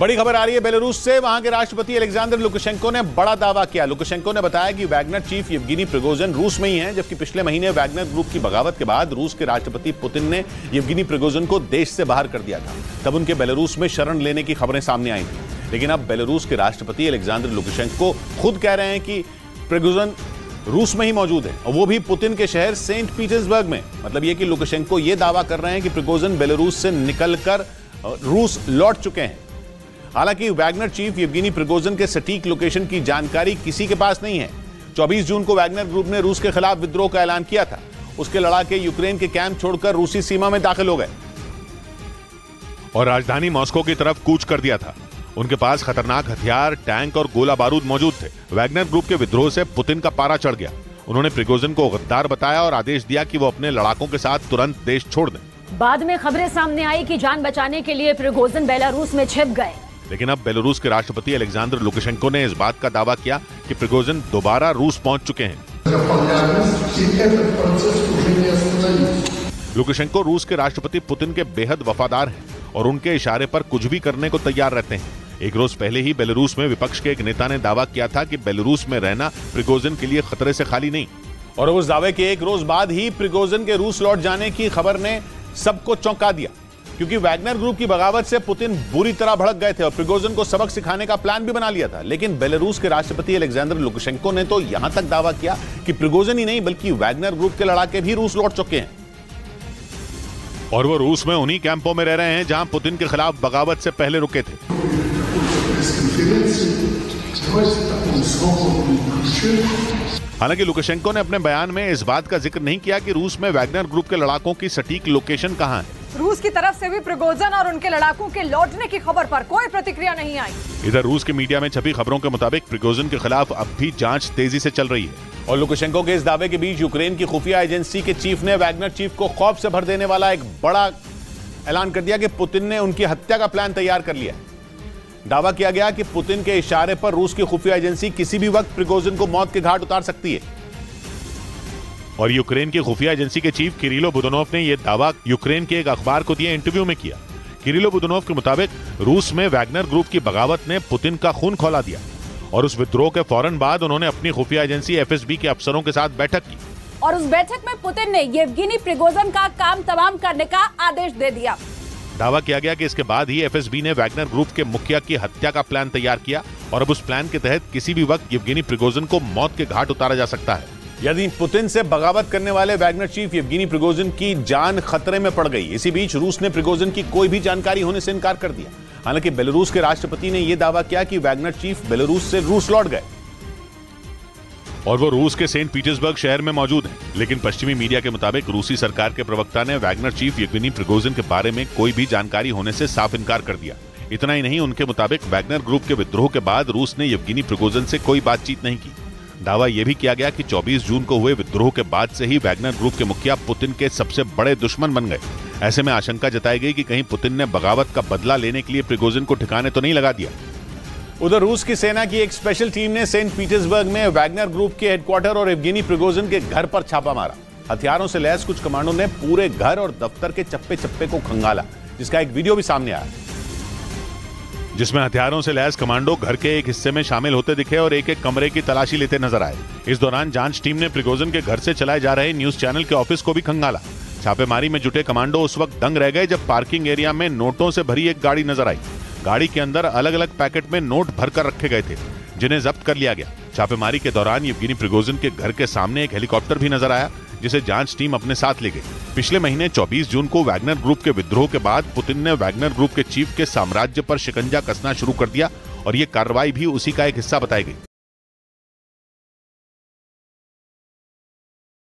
बड़ी खबर आ रही है बेलारूस से। वहां के राष्ट्रपति अलेक्जेंडर लुकाशेंको ने बड़ा दावा किया। लुकाशेंको ने बताया कि वैगनर चीफ येवगेनी प्रिगोजिन रूस में ही हैं, जबकि पिछले महीने वैगनर ग्रुप की बगावत के बाद रूस के राष्ट्रपति पुतिन ने येवगेनी प्रिगोजिन को देश से बाहर कर दिया था। तब उनके बेलारूस में शरण लेने की खबरें सामने आई थी, लेकिन अब बेलारूस के राष्ट्रपति अलेक्जेंडर लुकाशेंको खुद कह रहे हैं कि प्रिगोजिन रूस में ही मौजूद है, और वो भी पुतिन के शहर सेंट पीटर्सबर्ग में। मतलब ये कि लुकाशेंको ये दावा कर रहे हैं कि प्रिगोजिन बेलारूस से निकलकर रूस लौट चुके हैं। हालांकि वैगनर चीफ येवगेनी प्रिगोजिन के सटीक लोकेशन की जानकारी किसी के पास नहीं है। 24 जून को वैगनर ग्रुप ने रूस के खिलाफ विद्रोह का ऐलान किया था। उसके लड़ाके यूक्रेन के कैंप छोड़कर रूसी सीमा में दाखिल हो गए और राजधानी मॉस्को की तरफ कूच कर दिया था। उनके पास खतरनाक हथियार, टैंक और गोला बारूद मौजूद थे। वैगनर ग्रुप के विद्रोह से पुतिन का पारा चढ़ गया। उन्होंने प्रिगोजिन को गद्दार बताया और आदेश दिया कि वो अपने लड़ाकों के साथ तुरंत देश छोड़ दें। बाद में खबरें सामने आई कि जान बचाने के लिए प्रिगोजिन बेलारूस में छिप गए। लेकिन अब बेलारूस के राष्ट्रपति अलेक्जेंडर लुकाशेंको ने इस बात का दावा किया कि प्रिगोजिन दोबारा रूस पहुंच चुके हैं। लुकाशेंको रूस के राष्ट्रपति पुतिन के बेहद वफादार हैं और उनके इशारे पर कुछ भी करने को तैयार रहते हैं। एक रोज पहले ही बेलारूस में विपक्ष के एक नेता ने दावा किया था कि बेलारूस में रहना प्रिगोजिन के लिए खतरे से खाली नहीं। और उस दावे के एक रोज बाद ही प्रिगोजिन के रूस लौट जाने की खबर ने सबको चौंका दिया, क्योंकि वैगनर ग्रुप की बगावत से पुतिन बुरी तरह भड़क गए थे और प्रिगोजिन को सबक सिखाने का प्लान भी बना लिया था। लेकिन बेलारूस के राष्ट्रपति अलेक्जेंडर लुकाशेंको ने तो यहां तक दावा किया कि प्रिगोजिन ही नहीं बल्कि वैगनर ग्रुप के लड़ाके भी रूस लौट चुके हैं। और वो रूस में उन्हीं कैंपों में रह रहे हैं जहां पुतिन के खिलाफ बगावत से पहले रुके थे। हालांकि लुकाशेंको ने अपने बयान में इस बात का जिक्र नहीं किया कि रूस में वैगनर ग्रुप के लड़ाकों की सटीक लोकेशन कहां है। रूस की तरफ से भी प्रिगोजिन और उनके लड़ाकों के लौटने की खबर पर कोई प्रतिक्रिया नहीं आई। इधर रूस के मीडिया में छपी खबरों के मुताबिक प्रिगोजिन के खिलाफ अब भी जांच तेजी से चल रही है। और लुकाशेंको के इस दावे के बीच यूक्रेन की खुफिया एजेंसी के चीफ ने वैगनर चीफ को खौफ से भर देने वाला एक बड़ा ऐलान कर दिया कि पुतिन ने उनकी हत्या का प्लान तैयार कर लिया। दावा किया गया कि पुतिन के इशारे पर रूस की खुफिया एजेंसी किसी भी वक्त प्रिगोजिन को मौत के घाट उतार सकती है। और यूक्रेन की खुफिया एजेंसी के चीफ किरिलो बुदानोव ने यह दावा यूक्रेन के एक अखबार को दिए इंटरव्यू में किया। किरिलो बुदानोव के मुताबिक रूस में वैगनर ग्रुप की बगावत ने पुतिन का खून खौला दिया और उस विद्रोह के फौरन बाद उन्होंने अपनी खुफिया एजेंसी एफएसबी के अफसरों के साथ बैठक की और उस बैठक में पुतिन ने येवगेनी प्रिगोजिन का काम तमाम करने का आदेश दे दिया। दावा किया गया कि इसके बाद ही एफएसबी ने वैगनर ग्रुप के मुखिया की हत्या का प्लान तैयार किया और अब उस प्लान के तहत किसी भी वक्त येवगेनी प्रिगोजिन को मौत के घाट उतारा जा सकता है। यदि पुतिन से बगावत करने वाले वैगनर चीफ येवगेनी प्रिगोजिन की जान खतरे में पड़ गई। इसी बीच रूस ने प्रिगोजिन की कोई भी जानकारी होने से इनकार कर दिया। हालांकि बेलारूस के राष्ट्रपति ने यह दावा किया कि वैगनर चीफ बेलारूस से रूस लौट गए और वो रूस के सेंट पीटर्सबर्ग शहर में मौजूद हैं। लेकिन पश्चिमी मीडिया के मुताबिक रूसी सरकार के प्रवक्ता ने वैगनर चीफ येवगेनी प्रिगोजिन के बारे में कोई भी जानकारी होने से साफ इनकार कर दिया। इतना ही नहीं, उनके मुताबिक वैगनर ग्रुप के विद्रोह के बाद रूस ने येवगेनी प्रिगोजिन से कोई बातचीत नहीं की। दावा यह भी किया गया कि 24 जून को हुए विद्रोह के बाद से ही वैगनर ग्रुप के मुखिया पुतिन के सबसे बड़े दुश्मन बन गए। ऐसे में आशंका जताई गई कि कहीं पुतिन ने बगावत का बदला लेने के लिए प्रिगोजिन को ठिकाने तो नहीं लगा दिया। उधर रूस की सेना की एक स्पेशल टीम ने सेंट पीटर्सबर्ग में वैगनर ग्रुप के हेडक्वार्टर और येवगेनी प्रिगोजिन के घर पर छापा मारा। हथियारों से लैस कुछ कमांडो ने पूरे घर और दफ्तर के चप्पे चप्पे को खंगाला, जिसका एक वीडियो भी सामने आया, जिसमें हथियारों से लैस कमांडो घर के एक हिस्से में शामिल होते दिखे और एक एक कमरे की तलाशी लेते नजर आए। इस दौरान जांच टीम ने प्रिगोजिन के घर से चलाए जा रहे न्यूज चैनल के ऑफिस को भी खंगाला। छापेमारी में जुटे कमांडो उस वक्त दंग रह गए जब पार्किंग एरिया में नोटों से भरी एक गाड़ी नजर आई। गाड़ी के अंदर अलग अलग पैकेट में नोट भरकर रखे गए थे, जिन्हें जब्त कर लिया गया। छापेमारी के दौरान येवगेनी प्रिगोजिन के घर के सामने एक हेलीकॉप्टर भी नजर आया, जिसे जांच टीम अपने साथ ले गई। पिछले महीने 24 जून को वैगनर ग्रुप के विद्रोह के बाद पुतिन ने वैगनर ग्रुप के चीफ के साम्राज्य पर शिकंजा कसना शुरू कर दिया और ये कार्रवाई भी उसी का एक हिस्सा बताई गई।